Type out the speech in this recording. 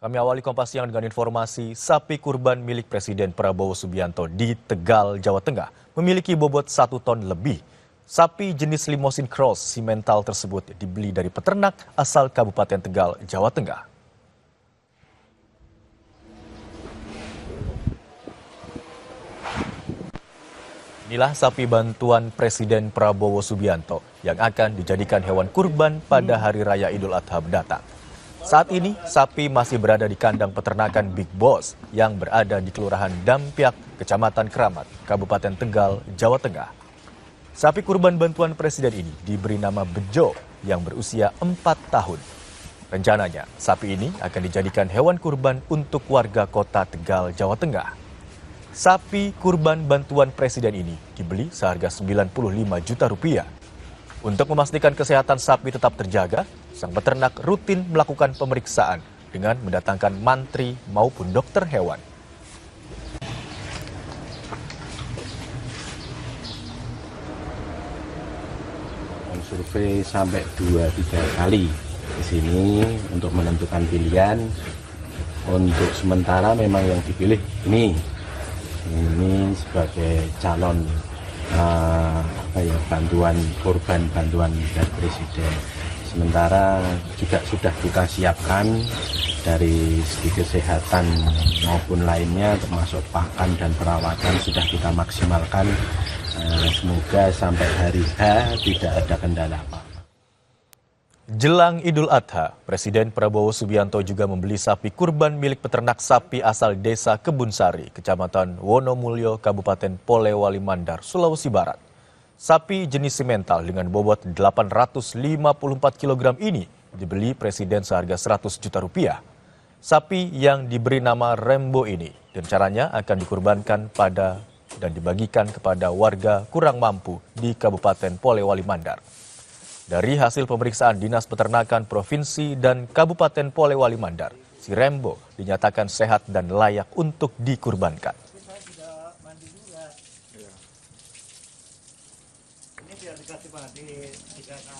Kami awali Kompas Siang dengan informasi sapi kurban milik Presiden Prabowo Subianto di Tegal, Jawa Tengah memiliki bobot 1 ton lebih. Sapi jenis Limousin Cross Simmental tersebut dibeli dari peternak asal Kabupaten Tegal, Jawa Tengah. Inilah sapi bantuan Presiden Prabowo Subianto yang akan dijadikan hewan kurban pada Hari Raya Idul Adha mendatang. Saat ini, sapi masih berada di kandang peternakan Big Boss yang berada di Kelurahan Dampiak, Kecamatan Keramat, Kabupaten Tegal, Jawa Tengah. Sapi kurban bantuan Presiden ini diberi nama Bejo yang berusia 4 tahun. Rencananya, sapi ini akan dijadikan hewan kurban untuk warga kota Tegal, Jawa Tengah. Sapi kurban bantuan Presiden ini dibeli seharga Rp95 juta. Untuk memastikan kesehatan sapi tetap terjaga, sang peternak rutin melakukan pemeriksaan dengan mendatangkan mantri maupun dokter hewan. Survei sampai 2-3 kali di sini untuk menentukan pilihan. Untuk sementara memang yang dipilih ini sebagai calon bantuan kurban bantuan dari Presiden. Sementara juga sudah kita siapkan dari segi kesehatan maupun lainnya, termasuk pakan dan perawatan sudah kita maksimalkan. Semoga sampai hari H tidak ada kendala apa-apa. Jelang Idul Adha, Presiden Prabowo Subianto juga membeli sapi kurban milik peternak sapi asal Desa Kebunsari, Kecamatan Wonomulyo, Kabupaten Polewali Mandar, Sulawesi Barat. Sapi jenis Simmental dengan bobot 854 kg ini dibeli Presiden seharga Rp100 juta. Sapi yang diberi nama Rembo ini rencananya akan dikurbankan dan dibagikan kepada warga kurang mampu di Kabupaten Polewali Mandar. Dari hasil pemeriksaan Dinas Peternakan Provinsi dan Kabupaten Polewali Mandar, si Rembo dinyatakan sehat dan layak untuk dikurbankan.